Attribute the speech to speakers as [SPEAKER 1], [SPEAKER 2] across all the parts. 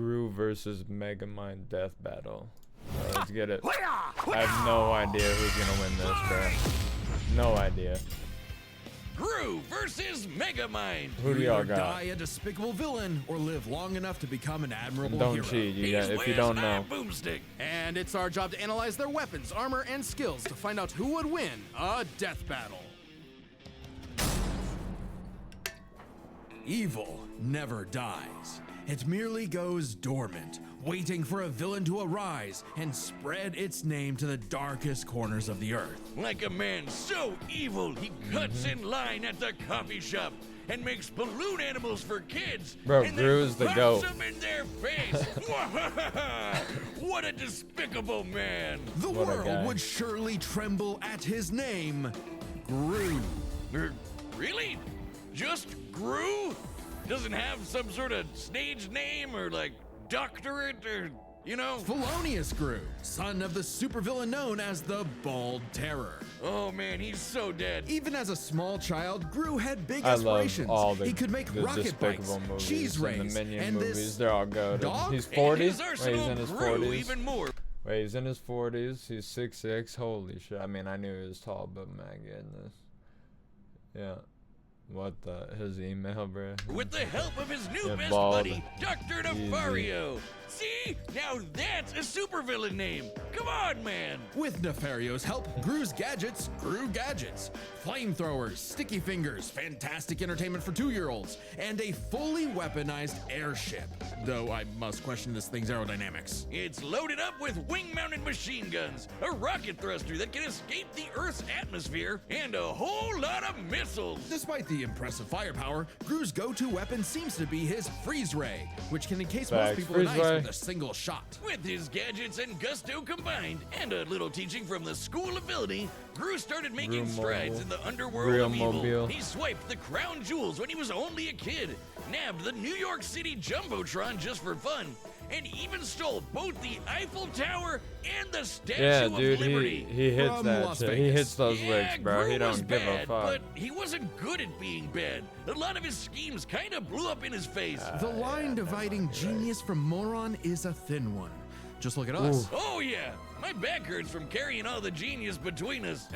[SPEAKER 1] Gru versus Megamind death battle. Let's get it. I have no idea who's gonna win this, bro. No idea.
[SPEAKER 2] Gru versus Megamind.
[SPEAKER 1] Who do y'all got?
[SPEAKER 3] Die a despicable villain or live long enough to become an admirable
[SPEAKER 1] Don't
[SPEAKER 3] hero.
[SPEAKER 1] cheat, if you don't know.
[SPEAKER 2] Boomstick.
[SPEAKER 3] And it's our job to analyze their weapons, armor, and skills to find out who would win a death battle. Evil never dies. It merely goes dormant, waiting for a villain to arise and spread its name to the darkest corners of the earth.
[SPEAKER 2] Like a man so evil, he cuts in line at the coffee shop and makes balloon animals for kids.
[SPEAKER 1] Bro,
[SPEAKER 2] and
[SPEAKER 1] Gru's the
[SPEAKER 2] then
[SPEAKER 1] goat.
[SPEAKER 2] pops them in their face. What a despicable man.
[SPEAKER 3] The
[SPEAKER 1] What a
[SPEAKER 3] world
[SPEAKER 1] guy.
[SPEAKER 3] would surely tremble at his name, Gru.
[SPEAKER 2] Really? Just Gru? Doesn't have some sort of stage name or like doctorate or, you know?
[SPEAKER 3] Felonious Gru, son of the supervillain known as the Bald Terror.
[SPEAKER 2] Oh man, he's so dead.
[SPEAKER 3] Even as a small child, Gru had big
[SPEAKER 1] I love
[SPEAKER 3] aspirations.
[SPEAKER 1] all the,
[SPEAKER 3] he could make
[SPEAKER 1] the
[SPEAKER 3] rocket bikes,
[SPEAKER 1] Despicable movies
[SPEAKER 3] cheese
[SPEAKER 1] and
[SPEAKER 3] rays,
[SPEAKER 1] the Minion
[SPEAKER 3] and
[SPEAKER 1] movies.
[SPEAKER 3] this
[SPEAKER 1] They're all good.
[SPEAKER 3] dog?
[SPEAKER 1] He's
[SPEAKER 2] And
[SPEAKER 1] 40.
[SPEAKER 2] his
[SPEAKER 1] Wait,
[SPEAKER 2] arsenal
[SPEAKER 1] he's in his
[SPEAKER 2] grew
[SPEAKER 1] 40s.
[SPEAKER 2] even more.
[SPEAKER 1] Wait, he's in his 40s. He's 6'6". Holy shit. I mean, I knew he was tall, but my goodness. Yeah. What the? His email, bro.
[SPEAKER 2] With the help of his new
[SPEAKER 1] Yeah,
[SPEAKER 2] best
[SPEAKER 1] bald.
[SPEAKER 2] buddy, Dr. Nefario. See? Now that's a supervillain name. Come on, man.
[SPEAKER 3] With Nefario's help, Gru's gadgets grew gadgets. Flamethrowers, sticky fingers, fantastic entertainment for 2-year-olds, and a fully weaponized airship. Though I must question this thing's aerodynamics.
[SPEAKER 2] It's loaded up with wing-mounted machine guns, a rocket thruster that can escape the Earth's atmosphere, and a whole lot of missiles.
[SPEAKER 3] Despite the impressive firepower, Gru's go-to weapon seems to be his freeze ray, which can encase most
[SPEAKER 1] Facts.
[SPEAKER 3] people in
[SPEAKER 1] Freeze
[SPEAKER 3] ice
[SPEAKER 1] ray.
[SPEAKER 3] with a single shot.
[SPEAKER 2] With his gadgets and gusto combined, and a little teaching from the School of Villainy, Gru started making
[SPEAKER 1] Gru
[SPEAKER 2] strides
[SPEAKER 1] mobile.
[SPEAKER 2] in the underworld
[SPEAKER 1] Real
[SPEAKER 2] of evil.
[SPEAKER 1] mobile.
[SPEAKER 2] He swiped the crown jewels when he was only a kid, nabbed the New York City Jumbotron just for fun, and even stole both the Eiffel Tower and the Statue
[SPEAKER 1] Yeah,
[SPEAKER 2] of
[SPEAKER 1] dude,
[SPEAKER 2] Liberty.
[SPEAKER 1] he hits
[SPEAKER 3] From
[SPEAKER 1] that
[SPEAKER 3] Las
[SPEAKER 1] shit. He
[SPEAKER 3] Vegas.
[SPEAKER 1] hits those
[SPEAKER 2] Yeah,
[SPEAKER 1] licks, bro.
[SPEAKER 2] Gru
[SPEAKER 1] He
[SPEAKER 2] was
[SPEAKER 1] don't give a
[SPEAKER 2] bad,
[SPEAKER 1] fuck.
[SPEAKER 2] but he wasn't good at being bad. A lot of his schemes kind of blew up in his face.
[SPEAKER 3] The line dividing genius from moron is a thin one. Just look at us.
[SPEAKER 2] Oh yeah, my back hurts from carrying all the genius between us.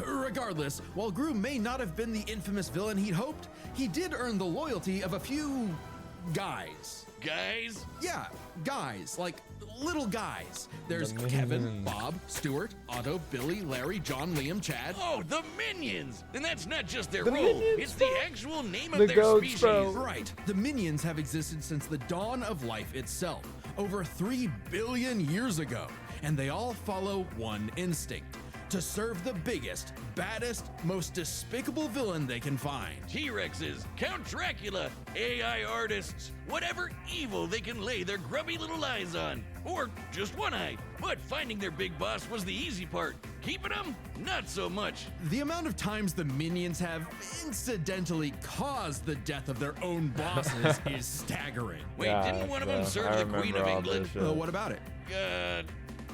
[SPEAKER 3] Regardless, while Gru may not have been the infamous villain he'd hoped, he did earn the loyalty of a few guys.
[SPEAKER 2] Guys,
[SPEAKER 3] Yeah, guys, like little guys. There's
[SPEAKER 1] The
[SPEAKER 3] Kevin,
[SPEAKER 1] Minions.
[SPEAKER 3] Bob, Stuart, Otto, Billy, Larry, John, Liam, Chad.
[SPEAKER 2] oh, the Minions! And that's not just their
[SPEAKER 1] The
[SPEAKER 2] role,
[SPEAKER 1] Minions,
[SPEAKER 2] it's
[SPEAKER 1] bro.
[SPEAKER 2] the actual name
[SPEAKER 1] The
[SPEAKER 2] of their
[SPEAKER 1] goats,
[SPEAKER 2] species.
[SPEAKER 1] bro.
[SPEAKER 3] Right, the Minions have existed since the dawn of life itself, over 3 billion years ago, and they all follow one instinct: to serve the biggest, baddest, most despicable villain they can find.
[SPEAKER 2] T-Rexes, Count Dracula, AI artists, whatever evil they can lay their grubby little eyes on. Or just one eye. But finding their big boss was the easy part. Keeping them, not so much.
[SPEAKER 3] The amount of times the Minions have incidentally caused the death of their own bosses is staggering.
[SPEAKER 2] Wait,
[SPEAKER 1] Yeah,
[SPEAKER 2] didn't one of them
[SPEAKER 1] bro.
[SPEAKER 2] serve
[SPEAKER 1] I
[SPEAKER 2] the Queen
[SPEAKER 1] remember
[SPEAKER 2] of
[SPEAKER 1] all
[SPEAKER 2] England?
[SPEAKER 1] this shit.
[SPEAKER 3] Well, what about it?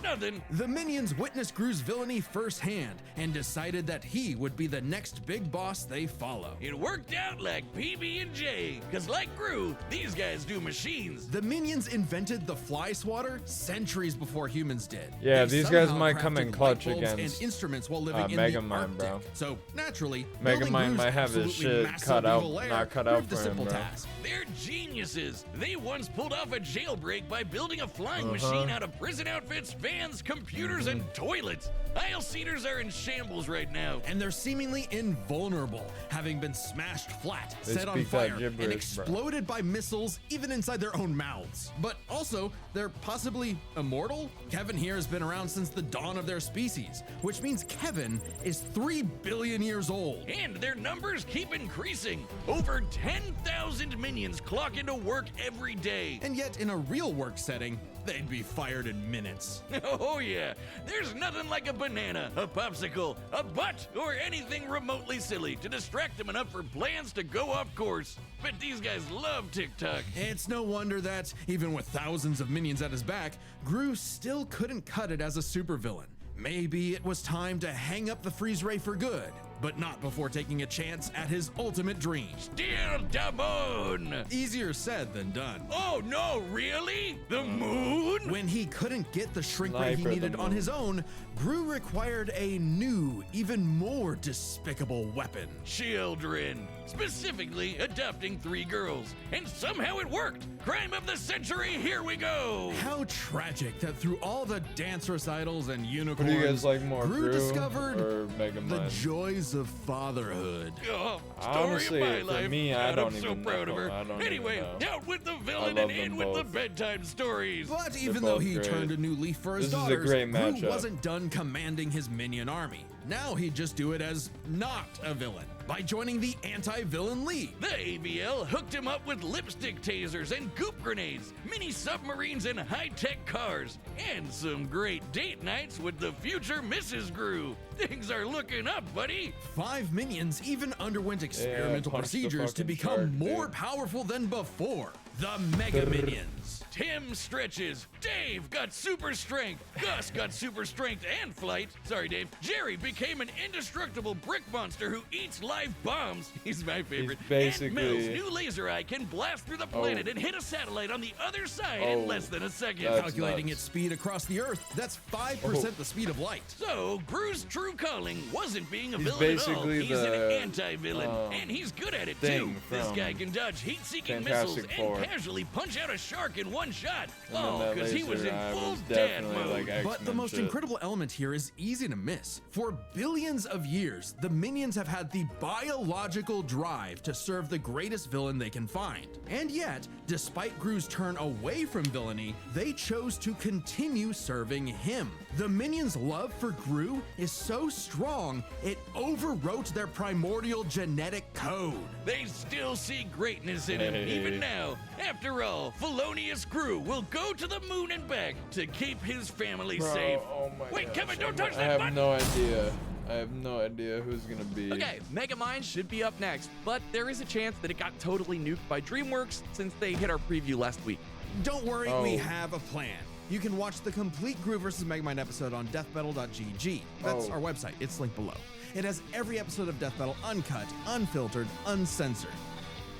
[SPEAKER 2] Nothing.
[SPEAKER 3] The Minions witnessed Gru's villainy firsthand and decided that he would be the next big boss they follow.
[SPEAKER 2] It worked out like PB&J, cause like Gru, these guys do machines.
[SPEAKER 3] The Minions invented the fly swatter centuries before humans did.
[SPEAKER 1] Yeah,
[SPEAKER 3] They
[SPEAKER 1] these guys
[SPEAKER 3] somehow
[SPEAKER 1] might come
[SPEAKER 3] crafted
[SPEAKER 1] in clutch
[SPEAKER 3] light bulbs
[SPEAKER 1] against,
[SPEAKER 3] and instruments while living in
[SPEAKER 1] Megamind,
[SPEAKER 3] the
[SPEAKER 1] bro.
[SPEAKER 3] Arctic. So naturally,
[SPEAKER 1] Megamind
[SPEAKER 3] building Gru's
[SPEAKER 1] might have his
[SPEAKER 3] absolutely
[SPEAKER 1] shit
[SPEAKER 3] massive
[SPEAKER 1] cut out-
[SPEAKER 3] evil lair
[SPEAKER 1] not cut out
[SPEAKER 3] proved a
[SPEAKER 1] for him,
[SPEAKER 3] simple
[SPEAKER 1] bro.
[SPEAKER 3] task.
[SPEAKER 2] They're geniuses. They once pulled off a jailbreak by building a flying machine out of prison outfits, vans, computers, and toilets. Aisle seaters are in shambles right now.
[SPEAKER 3] And they're seemingly invulnerable, having been smashed flat,
[SPEAKER 1] They
[SPEAKER 3] set on
[SPEAKER 1] speak that
[SPEAKER 3] fire, and
[SPEAKER 1] gibberish, bro.
[SPEAKER 3] exploded by missiles even inside their own mouths. But also, they're possibly immortal? Kevin here has been around since the dawn of their species, which means Kevin is 3 billion years old.
[SPEAKER 2] And their numbers keep increasing. Over 10,000 minions clock into work every day.
[SPEAKER 3] And yet, in a real work setting, they'd be fired in minutes.
[SPEAKER 2] Oh yeah, there's nothing like a banana, a popsicle, a butt, or anything remotely silly to distract them enough for plans to go off course. But these guys love TikTok.
[SPEAKER 3] It's no wonder that, even with thousands of minions at his back, Gru still couldn't cut it as a supervillain. Maybe it was time to hang up the freeze ray for good but not before taking a chance at his ultimate dream.
[SPEAKER 2] Still the moon!
[SPEAKER 3] Easier said than done.
[SPEAKER 2] Oh no, really? The moon?
[SPEAKER 3] When he couldn't get the shrink ray he
[SPEAKER 1] Sniper the
[SPEAKER 3] needed on
[SPEAKER 1] moon.
[SPEAKER 3] his own, Gru required a new, even more despicable weapon.
[SPEAKER 2] Children. Specifically, adopting 3 girls. And somehow it worked! Crime of the century, here we go!
[SPEAKER 3] How tragic that through all the dance recitals and
[SPEAKER 1] What
[SPEAKER 3] unicorns,
[SPEAKER 1] do you guys like more,
[SPEAKER 3] Gru
[SPEAKER 1] Gru
[SPEAKER 3] discovered
[SPEAKER 1] or
[SPEAKER 3] the
[SPEAKER 1] Megamind?
[SPEAKER 3] joys of fatherhood.
[SPEAKER 2] Oh, story
[SPEAKER 1] Honestly,
[SPEAKER 2] of my
[SPEAKER 1] for
[SPEAKER 2] life.
[SPEAKER 1] me, I
[SPEAKER 2] God,
[SPEAKER 1] don't
[SPEAKER 2] I'm so
[SPEAKER 1] even
[SPEAKER 2] proud
[SPEAKER 1] know.
[SPEAKER 2] of her.
[SPEAKER 1] I don't
[SPEAKER 2] Anyway,
[SPEAKER 1] even know.
[SPEAKER 2] out with the villain
[SPEAKER 1] love
[SPEAKER 2] and in
[SPEAKER 1] them
[SPEAKER 2] with the
[SPEAKER 1] both.
[SPEAKER 2] bedtime stories.
[SPEAKER 3] But even
[SPEAKER 1] both
[SPEAKER 3] though he
[SPEAKER 1] great.
[SPEAKER 3] turned a new leaf for his
[SPEAKER 1] This is a
[SPEAKER 3] daughters,
[SPEAKER 1] great
[SPEAKER 3] Gru
[SPEAKER 1] matchup.
[SPEAKER 3] wasn't done commanding his minion army. Now he'd just do it as not a villain by joining the Anti-Villain League.
[SPEAKER 2] The AVL hooked him up with lipstick tasers and goop grenades, mini submarines and high-tech cars, and some great date nights with the future Mrs. Gru. Things are looking up, buddy.
[SPEAKER 3] 5 minions even underwent experimental
[SPEAKER 1] punch the
[SPEAKER 3] procedures to
[SPEAKER 1] fucking
[SPEAKER 3] become
[SPEAKER 1] shark,
[SPEAKER 3] more
[SPEAKER 1] dude.
[SPEAKER 3] powerful than before. The Mega Minions.
[SPEAKER 2] Tim stretches. Dave got super strength. Gus got super strength and flight. Sorry, Dave. Jerry became an indestructible brick monster who eats live bombs. He's my favorite. And Mills'
[SPEAKER 1] basically-
[SPEAKER 2] new laser eye can blast through the planet and hit a satellite on the other side
[SPEAKER 1] Oh,
[SPEAKER 2] in less than a second.
[SPEAKER 1] that's
[SPEAKER 3] Calculating
[SPEAKER 1] nuts.
[SPEAKER 3] its speed across the Earth, that's 5% the speed of light.
[SPEAKER 2] So, Gru's true calling wasn't being a
[SPEAKER 1] He's
[SPEAKER 2] villain at all.
[SPEAKER 1] basically
[SPEAKER 2] He's an
[SPEAKER 1] the,
[SPEAKER 2] anti-villain, and he's good at it
[SPEAKER 1] thing
[SPEAKER 2] too. This
[SPEAKER 1] from
[SPEAKER 2] guy can dodge heat-seeking missiles
[SPEAKER 1] Fantastic
[SPEAKER 2] and
[SPEAKER 1] Four.
[SPEAKER 2] casually punch out a shark in one shot.
[SPEAKER 1] And then
[SPEAKER 2] Oh,
[SPEAKER 1] that
[SPEAKER 2] because he was in
[SPEAKER 1] laser eye
[SPEAKER 2] full
[SPEAKER 1] was
[SPEAKER 2] dad
[SPEAKER 1] definitely
[SPEAKER 2] mode.
[SPEAKER 1] like
[SPEAKER 3] But the
[SPEAKER 1] X-Men
[SPEAKER 3] most
[SPEAKER 1] shit.
[SPEAKER 3] incredible element here is easy to miss. For billions of years, the minions have had the biological drive to serve the greatest villain they can find. And yet, despite Gru's turn away from villainy, they chose to continue serving him. The minions' love for Gru is so strong, it overwrote their primordial genetic code.
[SPEAKER 2] They still see greatness in him,
[SPEAKER 1] Hey.
[SPEAKER 2] even now. After all, Felonious Gru will go to the moon and back to keep his family
[SPEAKER 1] Bro,
[SPEAKER 2] safe.
[SPEAKER 1] oh my
[SPEAKER 2] Wait,
[SPEAKER 1] gosh,
[SPEAKER 2] Kevin, don't touch
[SPEAKER 1] I
[SPEAKER 2] that
[SPEAKER 1] have
[SPEAKER 2] button!
[SPEAKER 1] no idea. I have no idea who's gonna be.
[SPEAKER 4] Okay, Megamind should be up next, but there is a chance that it got totally nuked by DreamWorks since they hit our preview last week.
[SPEAKER 3] Don't worry,
[SPEAKER 1] Oh.
[SPEAKER 3] we have a plan. You can watch the complete Gru vs. Megamind episode on deathbattle.gg. That's
[SPEAKER 1] Oh.
[SPEAKER 3] our website. It's linked below. It has every episode of Death Battle uncut, unfiltered, uncensored.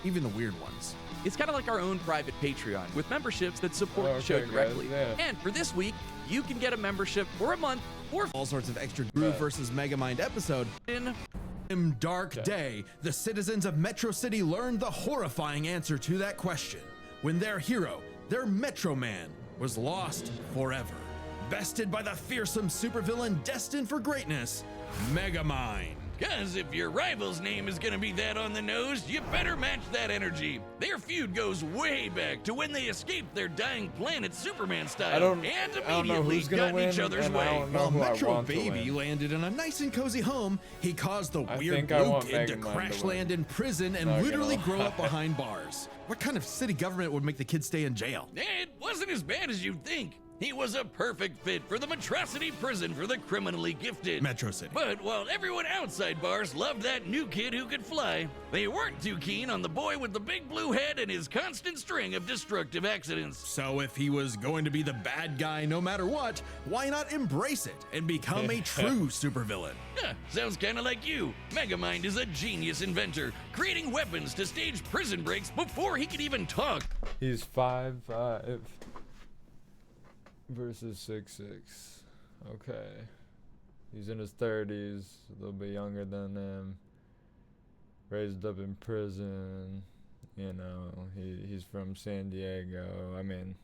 [SPEAKER 3] Even the weird ones.
[SPEAKER 4] It's kind of like our own private Patreon with memberships that support the
[SPEAKER 1] Okay,
[SPEAKER 4] show
[SPEAKER 1] guys,
[SPEAKER 4] directly.
[SPEAKER 1] yeah.
[SPEAKER 4] And for this week, you can get a membership for a month or
[SPEAKER 3] All sorts of extra Gru vs. Megamind episode.
[SPEAKER 4] in
[SPEAKER 3] In Dark Day, the citizens of Metro City learned the horrifying answer to that question when their hero, their Metro Man, was lost forever. Bested by the fearsome supervillain destined for greatness, Megamind.
[SPEAKER 2] Cause if your rival's name is gonna be that on the nose, you better match that energy. Their feud goes way back to when they escaped their dying planet Superman style.
[SPEAKER 1] I don't
[SPEAKER 2] and
[SPEAKER 1] know
[SPEAKER 2] immediately
[SPEAKER 1] who's gonna
[SPEAKER 2] got in
[SPEAKER 1] win,
[SPEAKER 2] each other's
[SPEAKER 1] and I
[SPEAKER 2] way.
[SPEAKER 1] don't know
[SPEAKER 3] While
[SPEAKER 1] who I
[SPEAKER 3] Metro
[SPEAKER 1] want to
[SPEAKER 3] Baby
[SPEAKER 1] win.
[SPEAKER 3] landed in a nice and cozy home, he caused the
[SPEAKER 1] I
[SPEAKER 3] weird
[SPEAKER 1] think I
[SPEAKER 3] blue
[SPEAKER 1] want
[SPEAKER 3] kid to
[SPEAKER 1] Megamind to
[SPEAKER 3] crash
[SPEAKER 1] win.
[SPEAKER 3] land in prison and
[SPEAKER 1] Not gonna
[SPEAKER 3] literally grow
[SPEAKER 1] lie.
[SPEAKER 3] up behind bars. What kind of city government would make the kid stay in jail?
[SPEAKER 2] It wasn't as bad as you'd think. He was a perfect fit for the Metrocity prison for the criminally gifted.
[SPEAKER 3] Metro City.
[SPEAKER 2] But while everyone outside bars loved that new kid who could fly, they weren't too keen on the boy with the big blue head and his constant string of destructive accidents.
[SPEAKER 3] So if he was going to be the bad guy no matter what, why not embrace it and become a true supervillain?
[SPEAKER 2] Huh, sounds kinda like you. Megamind is a genius inventor, creating weapons to stage prison breaks before he could even talk.
[SPEAKER 1] He's 5'5" versus 6'6". Okay. He's in his 30s, a little bit younger than them. Raised up in prison. You know, he's from San Diego. I mean,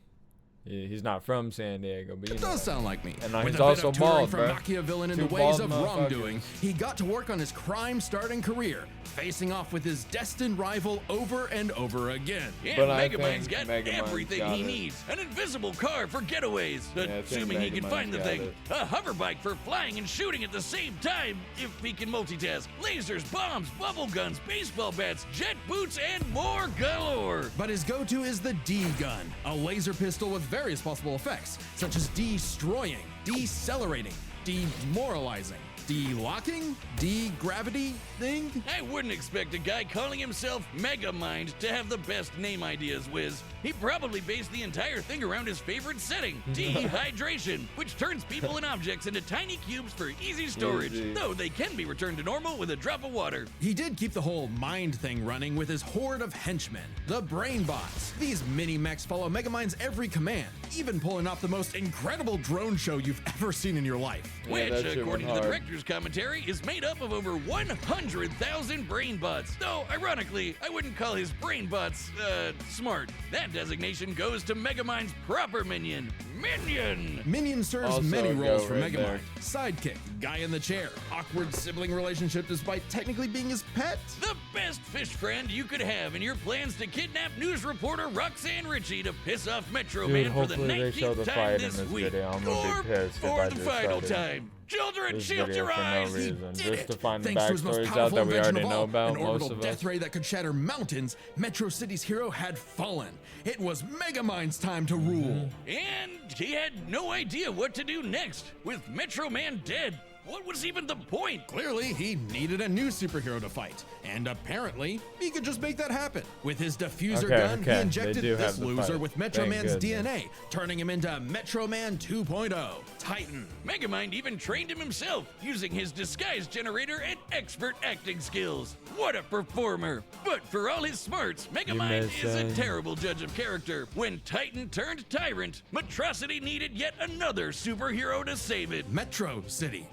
[SPEAKER 1] he's not from San Diego, but you
[SPEAKER 3] It
[SPEAKER 1] know.
[SPEAKER 3] does sound like me.
[SPEAKER 1] And
[SPEAKER 3] With
[SPEAKER 1] he's
[SPEAKER 3] a
[SPEAKER 1] also
[SPEAKER 3] bit of touring
[SPEAKER 1] bald,
[SPEAKER 3] from
[SPEAKER 1] bro.
[SPEAKER 3] Machiavellian in
[SPEAKER 1] Two
[SPEAKER 3] the ways
[SPEAKER 1] bald
[SPEAKER 3] of
[SPEAKER 1] motherfuckers.
[SPEAKER 3] wrongdoing, he got to work on his crime-starting career, facing off with his destined rival over and over again.
[SPEAKER 2] And
[SPEAKER 1] But I
[SPEAKER 2] Megamind's
[SPEAKER 1] think
[SPEAKER 2] got
[SPEAKER 1] Megamind's
[SPEAKER 2] everything
[SPEAKER 1] got
[SPEAKER 2] he
[SPEAKER 1] it.
[SPEAKER 2] needs. An invisible car for getaways,
[SPEAKER 1] I think
[SPEAKER 2] assuming he can
[SPEAKER 1] Megamind's
[SPEAKER 2] find the
[SPEAKER 1] got
[SPEAKER 2] thing.
[SPEAKER 1] it.
[SPEAKER 2] A hover bike for flying and shooting at the same time, if he can multitask. Lasers, bombs, bubble guns, baseball bats, jet boots, and more galore.
[SPEAKER 3] But his go-to is the D-gun, a laser pistol with various possible effects, such as destroying, decelerating, demoralizing, de-locking? De-gravity thing?
[SPEAKER 2] I wouldn't expect a guy calling himself Megamind to have the best name ideas, Wiz. He probably based the entire thing around his favorite setting, dehydration, which turns people and objects into tiny cubes for easy storage, though they can be returned to normal with a drop of water.
[SPEAKER 3] He did keep the whole mind thing running with his horde of henchmen, the Brain Bots. These mini-mechs follow Megamind's every command, even pulling off the most incredible drone show you've ever seen in your life.
[SPEAKER 2] Which,
[SPEAKER 1] that shit
[SPEAKER 2] according to
[SPEAKER 1] went
[SPEAKER 2] the
[SPEAKER 1] hard.
[SPEAKER 2] director's commentary, is made up of over 100,000 brain bots. Though, ironically, I wouldn't call his brain bots, smart. That designation goes to Megamind's proper minion, Minion!
[SPEAKER 3] Minion serves
[SPEAKER 1] Also
[SPEAKER 3] many roles
[SPEAKER 1] go
[SPEAKER 3] for
[SPEAKER 1] right
[SPEAKER 3] Megamind.
[SPEAKER 1] there.
[SPEAKER 3] Sidekick, guy in the chair, awkward sibling relationship despite technically being his pet.
[SPEAKER 2] The best fish friend you could have in your plans to kidnap news reporter Roxanne Ritchie to piss off Metro
[SPEAKER 1] Dude,
[SPEAKER 2] Man for the
[SPEAKER 1] hopefully they show
[SPEAKER 2] 19th
[SPEAKER 1] the
[SPEAKER 2] time
[SPEAKER 1] fight in
[SPEAKER 2] this
[SPEAKER 1] this
[SPEAKER 2] week.
[SPEAKER 1] video. I'm gonna
[SPEAKER 2] or
[SPEAKER 1] be pissed if
[SPEAKER 2] for
[SPEAKER 1] I
[SPEAKER 2] the
[SPEAKER 1] just
[SPEAKER 2] final
[SPEAKER 1] started
[SPEAKER 2] time. Children,
[SPEAKER 1] this
[SPEAKER 2] shield
[SPEAKER 1] video
[SPEAKER 2] your
[SPEAKER 1] for no
[SPEAKER 2] eyes!
[SPEAKER 1] reason.
[SPEAKER 3] Did
[SPEAKER 1] Just
[SPEAKER 3] it.
[SPEAKER 1] to find the
[SPEAKER 3] Thanks to his most
[SPEAKER 1] backstories out
[SPEAKER 3] powerful
[SPEAKER 1] that we
[SPEAKER 3] invention
[SPEAKER 1] already
[SPEAKER 3] of
[SPEAKER 1] know
[SPEAKER 3] all,
[SPEAKER 1] about,
[SPEAKER 3] an
[SPEAKER 1] most
[SPEAKER 3] orbital
[SPEAKER 1] of
[SPEAKER 3] death
[SPEAKER 1] us.
[SPEAKER 3] ray that could shatter mountains, Metro City's hero had fallen. It was Megamind's time to rule.
[SPEAKER 2] And he had no idea what to do next. With Metro Man dead, what was even the point?
[SPEAKER 3] Clearly, he needed a new superhero to fight, and apparently, he could just make that happen. With his diffuser gun,
[SPEAKER 1] okay,
[SPEAKER 3] he injected
[SPEAKER 1] they do
[SPEAKER 3] this
[SPEAKER 1] have the
[SPEAKER 3] loser
[SPEAKER 1] fight.
[SPEAKER 3] with Metro
[SPEAKER 1] Thank
[SPEAKER 3] Man's
[SPEAKER 1] goodness.
[SPEAKER 3] DNA, turning him into Metro Man 2.0, Titan.
[SPEAKER 2] Megamind even trained him himself, using his disguise generator and expert acting skills. What a performer! But for all his smarts, Megamind
[SPEAKER 1] miss
[SPEAKER 2] is a
[SPEAKER 1] him.
[SPEAKER 2] terrible judge of character. When Titan turned tyrant, Metrocity needed yet another superhero to save it.
[SPEAKER 3] Metro City.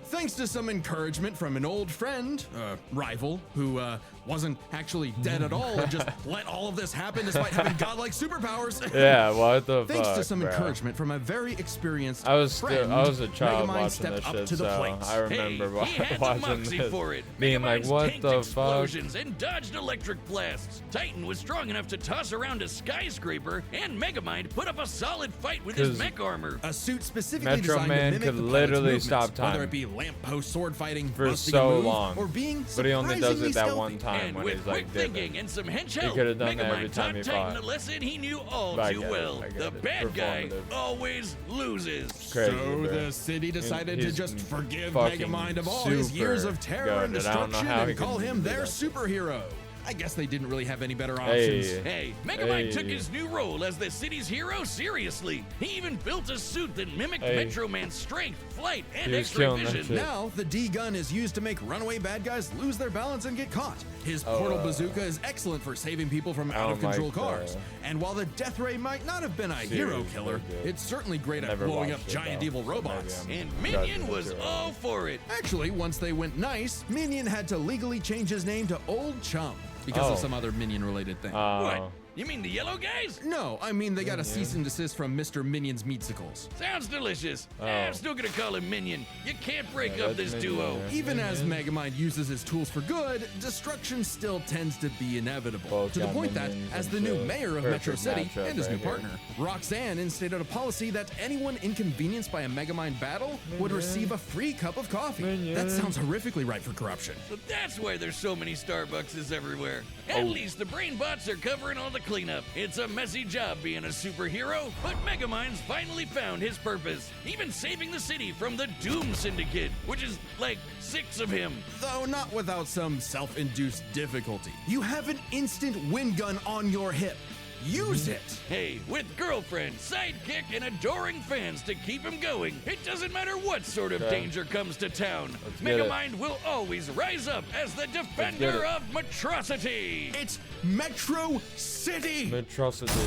[SPEAKER 3] Thanks to some encouragement from an old friend, rival, who wasn't actually dead at all and just let all of this happen despite having godlike superpowers.
[SPEAKER 1] Yeah, what the
[SPEAKER 3] Thanks
[SPEAKER 1] fuck,
[SPEAKER 3] to some
[SPEAKER 1] bro?
[SPEAKER 3] encouragement from a very experienced
[SPEAKER 1] I was
[SPEAKER 3] friend,
[SPEAKER 1] a child
[SPEAKER 3] Megamind
[SPEAKER 1] watching
[SPEAKER 3] stepped
[SPEAKER 1] this
[SPEAKER 3] up
[SPEAKER 1] shit,
[SPEAKER 3] to the
[SPEAKER 1] so
[SPEAKER 3] plate.
[SPEAKER 1] I remember
[SPEAKER 2] Hey, he had the
[SPEAKER 1] watching
[SPEAKER 2] moxie
[SPEAKER 1] this,
[SPEAKER 2] for it.
[SPEAKER 1] being like,
[SPEAKER 2] Megamind's
[SPEAKER 1] what
[SPEAKER 2] tanked
[SPEAKER 1] the fuck?
[SPEAKER 2] explosions and dodged electric blasts. Titan was strong enough to toss around a skyscraper, and Megamind put up a solid fight with his
[SPEAKER 1] 'Cause
[SPEAKER 2] mech armor.
[SPEAKER 3] A suit specifically
[SPEAKER 1] Metro
[SPEAKER 3] designed
[SPEAKER 1] Man
[SPEAKER 3] to mimic
[SPEAKER 1] could
[SPEAKER 3] the pilot's
[SPEAKER 1] literally
[SPEAKER 3] movements,
[SPEAKER 1] stop time
[SPEAKER 3] whether it be lamppost sword fighting,
[SPEAKER 1] for
[SPEAKER 3] busting
[SPEAKER 1] so
[SPEAKER 3] a move,
[SPEAKER 1] long,
[SPEAKER 3] or being
[SPEAKER 1] but he only does it that
[SPEAKER 3] surprisingly
[SPEAKER 1] one time
[SPEAKER 2] And
[SPEAKER 1] when
[SPEAKER 2] with
[SPEAKER 1] he's
[SPEAKER 2] quick
[SPEAKER 1] like
[SPEAKER 2] thinking
[SPEAKER 1] dipping.
[SPEAKER 2] and some hench
[SPEAKER 1] He
[SPEAKER 2] help,
[SPEAKER 1] could have done that every
[SPEAKER 2] Megamind
[SPEAKER 1] time
[SPEAKER 2] taught
[SPEAKER 1] he
[SPEAKER 2] Titan
[SPEAKER 1] fought.
[SPEAKER 2] a lesson he knew all
[SPEAKER 1] I
[SPEAKER 2] too
[SPEAKER 1] get it,
[SPEAKER 2] well.
[SPEAKER 1] I get
[SPEAKER 2] The
[SPEAKER 1] it.
[SPEAKER 2] bad guy
[SPEAKER 1] Performative.
[SPEAKER 2] always loses.
[SPEAKER 1] Crazy,
[SPEAKER 3] So
[SPEAKER 1] bro.
[SPEAKER 3] the city decided to
[SPEAKER 1] He's
[SPEAKER 3] just forgive
[SPEAKER 1] fucking
[SPEAKER 3] Megamind of all his years
[SPEAKER 1] super
[SPEAKER 3] of terror and
[SPEAKER 1] goated. I don't know
[SPEAKER 3] destruction
[SPEAKER 1] how he
[SPEAKER 3] and call
[SPEAKER 1] can
[SPEAKER 3] him
[SPEAKER 1] do
[SPEAKER 3] their
[SPEAKER 1] that.
[SPEAKER 3] superhero. I guess they didn't really have any better options.
[SPEAKER 1] Hey.
[SPEAKER 2] Hey, Megamind
[SPEAKER 1] Hey.
[SPEAKER 2] took his new role as the city's hero seriously. He even built a suit that mimicked
[SPEAKER 1] Hey.
[SPEAKER 2] Metro Man's strength, flight, and
[SPEAKER 1] He was
[SPEAKER 2] X-ray
[SPEAKER 1] killing that
[SPEAKER 2] vision.
[SPEAKER 1] shit.
[SPEAKER 3] Now, the D-gun is used to make runaway bad guys lose their balance and get caught. His portal bazooka is excellent for saving people from out-of-control
[SPEAKER 1] like
[SPEAKER 3] cars.
[SPEAKER 1] the-
[SPEAKER 3] And while the death ray might not have been a hero
[SPEAKER 1] Series,
[SPEAKER 3] killer,
[SPEAKER 1] very good.
[SPEAKER 3] it's certainly great at
[SPEAKER 1] Never
[SPEAKER 3] blowing up
[SPEAKER 1] watched it,
[SPEAKER 3] giant
[SPEAKER 1] though,
[SPEAKER 3] evil
[SPEAKER 1] so maybe
[SPEAKER 3] robots.
[SPEAKER 1] I'm
[SPEAKER 2] And
[SPEAKER 1] judging
[SPEAKER 2] Minion
[SPEAKER 1] it
[SPEAKER 2] was
[SPEAKER 1] too
[SPEAKER 2] all
[SPEAKER 1] early.
[SPEAKER 2] for it.
[SPEAKER 3] Actually, once they went nice, Minion had to legally change his name to Old Chum because
[SPEAKER 1] Oh.
[SPEAKER 3] of some other Minion-related thing.
[SPEAKER 2] What? You mean the yellow guys?
[SPEAKER 3] No, I mean they got a cease and desist from Mr. Minion's Meatsicles.
[SPEAKER 2] Sounds delicious.
[SPEAKER 1] Oh.
[SPEAKER 2] I'm still gonna call him Minion. You can't break
[SPEAKER 1] Yeah,
[SPEAKER 2] up
[SPEAKER 1] that's
[SPEAKER 2] this
[SPEAKER 1] Minion,
[SPEAKER 2] duo.
[SPEAKER 1] yeah.
[SPEAKER 3] Even as Megamind uses his tools for good, destruction still tends to be inevitable.
[SPEAKER 1] Both
[SPEAKER 3] To the
[SPEAKER 1] got
[SPEAKER 3] point that,
[SPEAKER 1] minions
[SPEAKER 3] as
[SPEAKER 1] and
[SPEAKER 3] the new
[SPEAKER 1] shit.
[SPEAKER 3] mayor of
[SPEAKER 1] Perfect
[SPEAKER 3] Metro City
[SPEAKER 1] matchup
[SPEAKER 3] and his new
[SPEAKER 1] right here.
[SPEAKER 3] partner, Roxanne instated a policy that anyone inconvenienced by a Megamind battle would receive a free cup of coffee.
[SPEAKER 1] Minion.
[SPEAKER 3] That sounds horrifically right for corruption.
[SPEAKER 2] So that's why there's so many Starbuckses everywhere. At least the brain bots are covering all the cleanup. It's a messy job being a superhero, but Megamind's finally found his purpose, even saving the city from the Doom Syndicate, which is like 6 of him.
[SPEAKER 3] Though not without some self-induced difficulty. You have an instant wind gun on your hip. Use it!
[SPEAKER 2] Hey, with girlfriend, sidekick, and adoring fans to keep him going, it doesn't matter what sort of
[SPEAKER 1] Okay.
[SPEAKER 2] danger comes to town.
[SPEAKER 1] Let's get it.
[SPEAKER 2] Megamind will always rise up as the
[SPEAKER 1] get
[SPEAKER 2] defender
[SPEAKER 1] it.
[SPEAKER 2] of Metrocity.
[SPEAKER 3] It's Metro City!
[SPEAKER 1] Atrocity.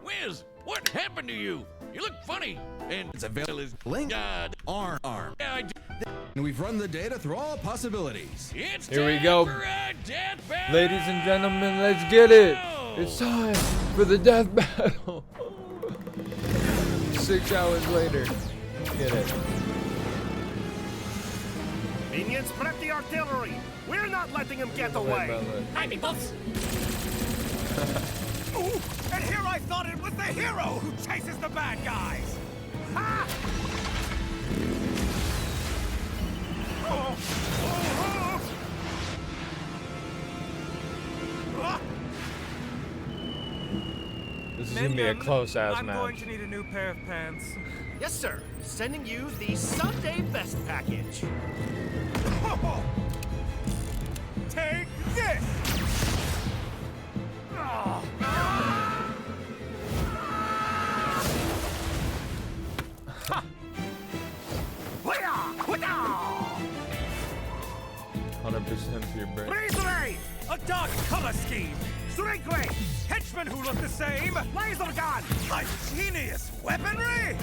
[SPEAKER 2] Wiz, what happened to you? You look funny. And
[SPEAKER 3] It's available as
[SPEAKER 2] link.
[SPEAKER 3] arm.
[SPEAKER 2] Yeah,
[SPEAKER 3] And we've run the data through all possibilities.
[SPEAKER 2] it's
[SPEAKER 1] Here we
[SPEAKER 2] time
[SPEAKER 1] go.
[SPEAKER 2] for a death battle.
[SPEAKER 1] Ladies and gentlemen, let's get it. It's time for the death battle. 6 hours later. Get it.
[SPEAKER 5] Minions, prep the artillery! We're not letting him get away!
[SPEAKER 2] Hi, peoples.
[SPEAKER 5] Ooh, and here I thought it was the hero who chases the bad guys! Ha! Oh, oh, oh. Ah,
[SPEAKER 1] This is gonna be a close ass
[SPEAKER 6] I'm
[SPEAKER 1] match.
[SPEAKER 6] going to need a new pair of pants. Yes, sir. Sending you the Sunday Best package.
[SPEAKER 5] Take this! Oh.
[SPEAKER 1] 100% for your brain.
[SPEAKER 5] Razor! A dark color scheme! Strength ray! Henchmen who look the same! Laser gun! Ingenious weaponry!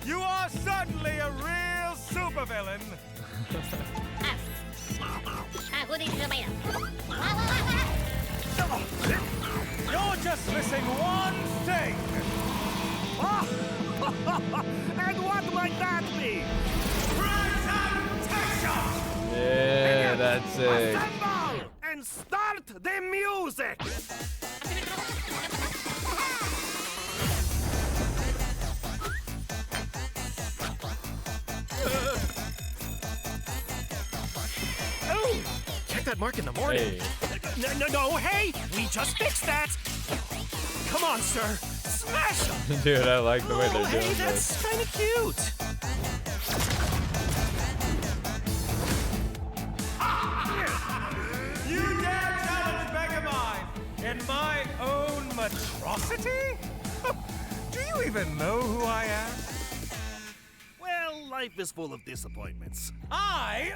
[SPEAKER 5] You are certainly a real supervillain! You're just missing one thing!
[SPEAKER 6] And what might that be?
[SPEAKER 5] Presentation!
[SPEAKER 1] Yeah, that's it.
[SPEAKER 6] Assemble and start the music! Oh, check that mark in the morning.
[SPEAKER 1] Hey.
[SPEAKER 6] No, hey! We just fixed that! Come on, sir! Smash 'em!
[SPEAKER 1] Dude, I like the way
[SPEAKER 6] Oh,
[SPEAKER 1] they're
[SPEAKER 6] hey,
[SPEAKER 1] doing
[SPEAKER 6] that's
[SPEAKER 1] this.
[SPEAKER 6] kind of cute!
[SPEAKER 5] You dare challenge Megamind in my own monstrosity? Do you even know who I am?
[SPEAKER 6] Well, life is full of disappointments.
[SPEAKER 5] Hey!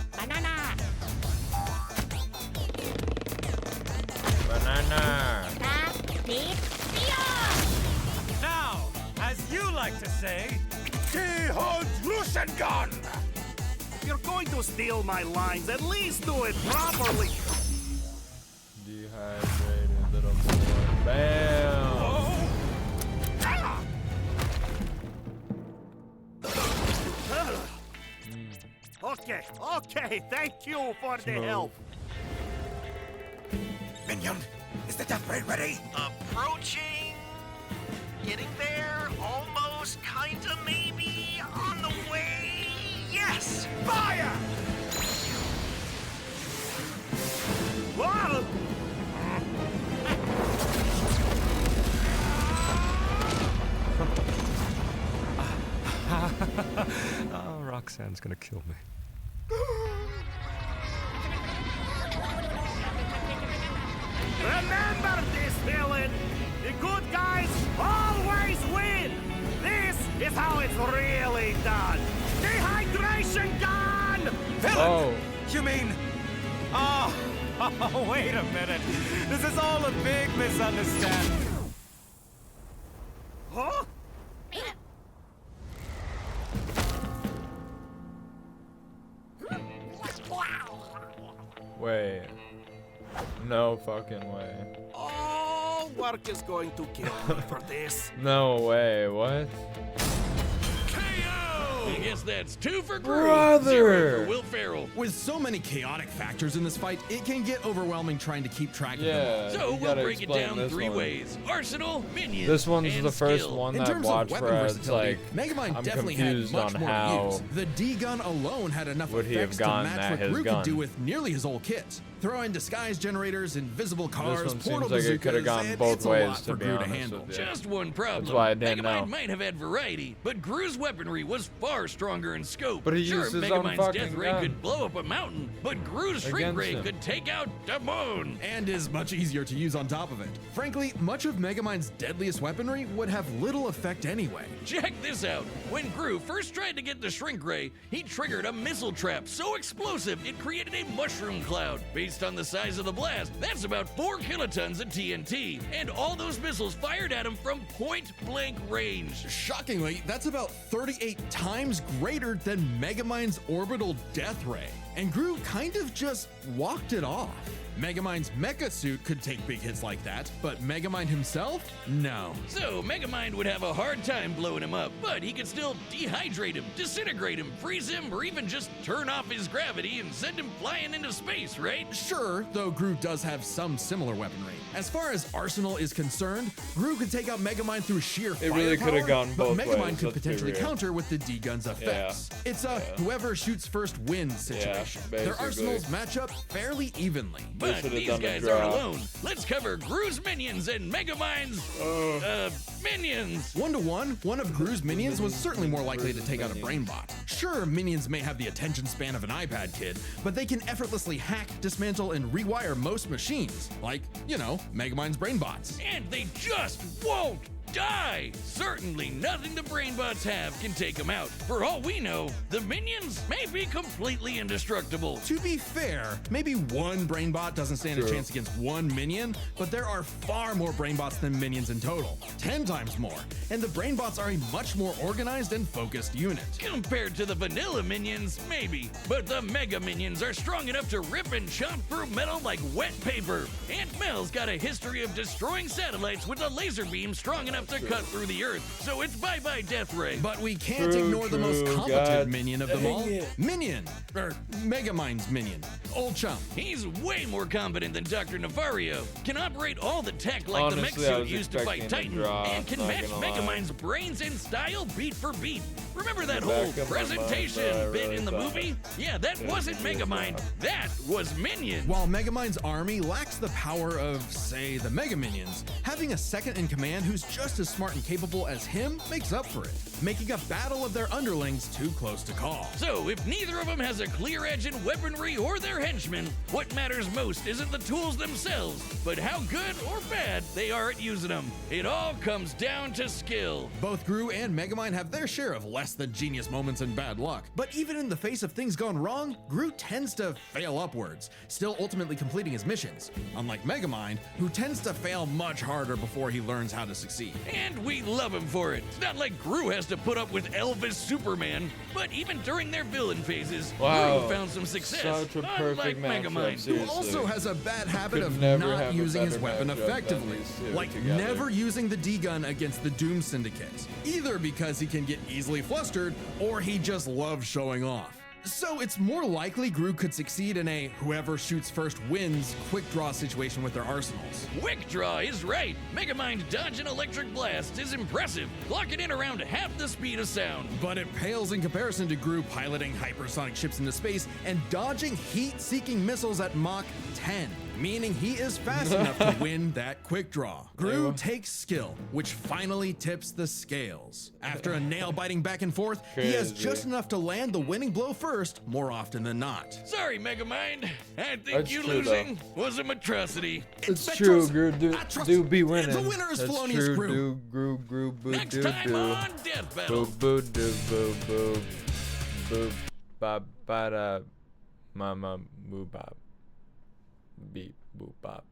[SPEAKER 1] Banana.
[SPEAKER 5] Now, as you like to say, Gun!
[SPEAKER 6] If you're going to steal my lines, at least do it properly.
[SPEAKER 1] Dehydrated little boy. Bam.
[SPEAKER 5] Oh!
[SPEAKER 6] Okay, thank you for the help.
[SPEAKER 5] Minion, is the death ray ready?
[SPEAKER 6] Approaching. Getting there. Almost. Kinda. Maybe. On the way. Yes.
[SPEAKER 5] Fire!
[SPEAKER 6] Whoa!
[SPEAKER 7] Oh, Roxanne's gonna kill me.
[SPEAKER 6] Remember this, villain. The good guys always win. This is how it's really done. Dehydration gun!
[SPEAKER 1] Oh.
[SPEAKER 5] You mean... Oh, wait a minute. This is all a big misunderstanding.
[SPEAKER 6] Huh?
[SPEAKER 1] Wait. No fucking way.
[SPEAKER 6] Oh, work is going to kill me for this.
[SPEAKER 1] No way. What?
[SPEAKER 2] I guess that's 2 for Groove,
[SPEAKER 1] Brother!
[SPEAKER 2] 0 for Will Ferrell.
[SPEAKER 3] With so many chaotic factors in this fight, it can get overwhelming trying to keep track of them all.
[SPEAKER 1] Yeah.
[SPEAKER 2] So
[SPEAKER 1] you
[SPEAKER 2] we'll
[SPEAKER 1] gotta
[SPEAKER 2] break it
[SPEAKER 1] explain
[SPEAKER 2] down
[SPEAKER 1] this
[SPEAKER 2] 3
[SPEAKER 1] one.
[SPEAKER 2] ways: arsenal, minions,
[SPEAKER 1] This one's
[SPEAKER 2] and
[SPEAKER 1] the first
[SPEAKER 2] skill.
[SPEAKER 1] one
[SPEAKER 3] In
[SPEAKER 1] that I've
[SPEAKER 3] terms of
[SPEAKER 1] watched
[SPEAKER 3] weapon
[SPEAKER 1] where it's
[SPEAKER 3] versatility,
[SPEAKER 1] like
[SPEAKER 3] Megamind
[SPEAKER 1] I'm
[SPEAKER 3] definitely had
[SPEAKER 1] confused
[SPEAKER 3] much
[SPEAKER 1] on
[SPEAKER 3] more
[SPEAKER 1] how
[SPEAKER 3] to use. The D-gun alone had enough
[SPEAKER 1] would he have
[SPEAKER 3] effects to
[SPEAKER 1] gotten
[SPEAKER 3] match
[SPEAKER 1] at
[SPEAKER 3] what
[SPEAKER 1] his
[SPEAKER 3] Gru
[SPEAKER 1] gun.
[SPEAKER 3] could do with nearly his whole kit. Throw in disguise generators, invisible cars,
[SPEAKER 1] one seems
[SPEAKER 3] portal
[SPEAKER 1] like it coulda
[SPEAKER 3] bazookas,
[SPEAKER 1] gone
[SPEAKER 3] and
[SPEAKER 1] both
[SPEAKER 3] it's a
[SPEAKER 1] ways,
[SPEAKER 3] lot
[SPEAKER 1] to
[SPEAKER 3] for
[SPEAKER 1] be
[SPEAKER 3] Gru to
[SPEAKER 1] honest
[SPEAKER 3] handle.
[SPEAKER 1] with you.
[SPEAKER 2] Just one problem.
[SPEAKER 1] That's why I didn't
[SPEAKER 2] Megamind
[SPEAKER 1] know.
[SPEAKER 2] might have had variety, but Gru's weaponry was far stronger in scope.
[SPEAKER 1] But he
[SPEAKER 2] sure,
[SPEAKER 1] used his own
[SPEAKER 2] Megamind's
[SPEAKER 1] fucking
[SPEAKER 2] death ray
[SPEAKER 1] gun.
[SPEAKER 2] could blow up a mountain, but Gru's shrink
[SPEAKER 1] Against
[SPEAKER 2] ray
[SPEAKER 1] him.
[SPEAKER 2] could take out the moon.
[SPEAKER 3] And is much easier to use on top of it. Frankly, much of Megamind's deadliest weaponry would have little effect anyway.
[SPEAKER 2] Check this out. When Gru first tried to get the shrink ray, he triggered a missile trap so explosive it created a mushroom cloud. Based on the size of the blast, that's about 4 kilotons of TNT, and all those missiles fired at him from point-blank range.
[SPEAKER 3] Shockingly, that's about 38 times greater than Megamind's orbital death ray. And Gru kind of just walked it off. Megamind's mecha suit could take big hits like that, but Megamind himself? No.
[SPEAKER 2] So Megamind would have a hard time blowing him up, but he could still dehydrate him, disintegrate him, freeze him, or even just turn off his gravity and send him flying into space, right?
[SPEAKER 3] Sure, though Gru does have some similar weaponry. As far as arsenal is concerned, Gru could take out Megamind through sheer
[SPEAKER 1] It really
[SPEAKER 3] firepower,
[SPEAKER 1] could have gone
[SPEAKER 3] but
[SPEAKER 1] both
[SPEAKER 3] Megamind
[SPEAKER 1] ways,
[SPEAKER 3] could
[SPEAKER 1] let's be
[SPEAKER 3] potentially
[SPEAKER 1] real.
[SPEAKER 3] counter with the D-gun's effects. It's a whoever shoots first wins situation. Their
[SPEAKER 1] basically.
[SPEAKER 3] arsenals match up fairly evenly.
[SPEAKER 2] But
[SPEAKER 1] should've
[SPEAKER 2] these
[SPEAKER 1] done a
[SPEAKER 2] guys
[SPEAKER 1] draw.
[SPEAKER 2] aren't alone. Let's cover Gru's minions and Megamind's minions.
[SPEAKER 3] 1-to-1, one of Gru's minions was certainly more likely to take out a brainbot. Sure, minions may have the attention span of an iPad kid, but they can effortlessly hack, dismantle, and rewire most machines, like, you know, Megamind's brainbots.
[SPEAKER 2] And they just won't die. Certainly nothing the brainbots have can take them out. For all we know, the minions may be completely indestructible.
[SPEAKER 3] To be fair, maybe one brainbot doesn't stand a chance against one minion, but there are far more brainbots than minions in total. 10 times more. And the brainbots are a much more organized and focused unit.
[SPEAKER 2] Compared to the vanilla minions, maybe. But the mega minions are strong enough to rip and chop through metal like wet paper. Aunt Mel's got a history of destroying satellites with a laser beam strong enough to cut through the earth. So it's bye-bye Death Ray.
[SPEAKER 3] But we can't
[SPEAKER 1] True,
[SPEAKER 3] ignore the most
[SPEAKER 1] true,
[SPEAKER 3] competent
[SPEAKER 1] God
[SPEAKER 3] minion of them all.
[SPEAKER 1] dang it.
[SPEAKER 3] Minion! Or Megamind's minion. Old Chum.
[SPEAKER 2] He's way more competent than Dr. Navario. Can operate all the tech like the mech
[SPEAKER 1] Honestly, I
[SPEAKER 2] suit
[SPEAKER 1] was
[SPEAKER 2] used to fight
[SPEAKER 1] expecting
[SPEAKER 2] Titan,
[SPEAKER 1] a draw,
[SPEAKER 2] and can
[SPEAKER 1] not
[SPEAKER 2] match
[SPEAKER 1] gonna lie.
[SPEAKER 2] Megamind's brains and style beat for beat. Remember that
[SPEAKER 1] Back
[SPEAKER 2] whole
[SPEAKER 1] of my mind,
[SPEAKER 2] presentation
[SPEAKER 1] I
[SPEAKER 2] bit
[SPEAKER 1] really
[SPEAKER 2] in the
[SPEAKER 1] thought
[SPEAKER 2] movie? Yeah, that
[SPEAKER 1] it
[SPEAKER 2] wasn't
[SPEAKER 1] was a good
[SPEAKER 2] Megamind.
[SPEAKER 1] job.
[SPEAKER 2] That was Minion.
[SPEAKER 3] While Megamind's army lacks the power of, say, the Mega Minions, having a second in command who's just as smart and capable as him makes up for it, making a battle of their underlings too close to call.
[SPEAKER 2] So, if neither of them has a clear edge in weaponry or their henchmen, what matters most isn't the tools themselves, but how good or bad they are at using them. It all comes down to skill.
[SPEAKER 3] Both Gru and Megamind have their share of less than genius moments and bad luck, but even in the face of things going wrong, Gru tends to fail upwards, still ultimately completing his missions, unlike Megamind, who tends to fail much harder before he learns how to succeed.
[SPEAKER 2] And we love him for it. It's not like Gru has to put up with Elvis Superman, but even during their villain phases,
[SPEAKER 1] Wow.
[SPEAKER 2] Gru found some success,
[SPEAKER 1] Such a perfect
[SPEAKER 2] unlike
[SPEAKER 1] matchup,
[SPEAKER 2] Megamind.
[SPEAKER 3] Who
[SPEAKER 1] seriously.
[SPEAKER 3] also has a bad habit
[SPEAKER 1] Could
[SPEAKER 3] of
[SPEAKER 1] never
[SPEAKER 3] not
[SPEAKER 1] have a
[SPEAKER 3] using his
[SPEAKER 1] better
[SPEAKER 3] weapon
[SPEAKER 1] matchup than
[SPEAKER 3] effectively,
[SPEAKER 1] these two
[SPEAKER 3] like
[SPEAKER 1] together.
[SPEAKER 3] never using the D-gun against the Doom Syndicate, either because he can get easily flustered or he just loves showing off. So it's more likely Gru could succeed in a whoever shoots first wins quick draw situation with their arsenals.
[SPEAKER 2] Quick Draw is right. Megamind dodging electric blasts is impressive, clocking in around half the speed of sound.
[SPEAKER 3] But it pales in comparison to Gru piloting hypersonic ships into space and dodging heat-seeking missiles at Mach 10, meaning he is fast enough to win that quick draw. Gru takes skill, which finally tips the scales. After a nail-biting back and forth, he has
[SPEAKER 1] Crazy.
[SPEAKER 3] just enough to land the winning blow first, more often than not.
[SPEAKER 2] Sorry, Megamind. I think
[SPEAKER 1] That's
[SPEAKER 2] you
[SPEAKER 1] true,
[SPEAKER 2] losing was a atrocity.
[SPEAKER 1] It's
[SPEAKER 3] Spectros,
[SPEAKER 1] true, Gru
[SPEAKER 3] I trust
[SPEAKER 1] do
[SPEAKER 3] you.
[SPEAKER 1] be winning.
[SPEAKER 3] The winner is
[SPEAKER 1] That's
[SPEAKER 3] Felonious
[SPEAKER 1] true,
[SPEAKER 3] Gru.
[SPEAKER 1] Gru, boo,
[SPEAKER 2] Next
[SPEAKER 1] do,
[SPEAKER 2] time
[SPEAKER 1] do.
[SPEAKER 2] on Death Battle.
[SPEAKER 1] Boo, boo, do, boo, boo, boo, ba, ba, da, mama, boo, bop, beep, boop, bop.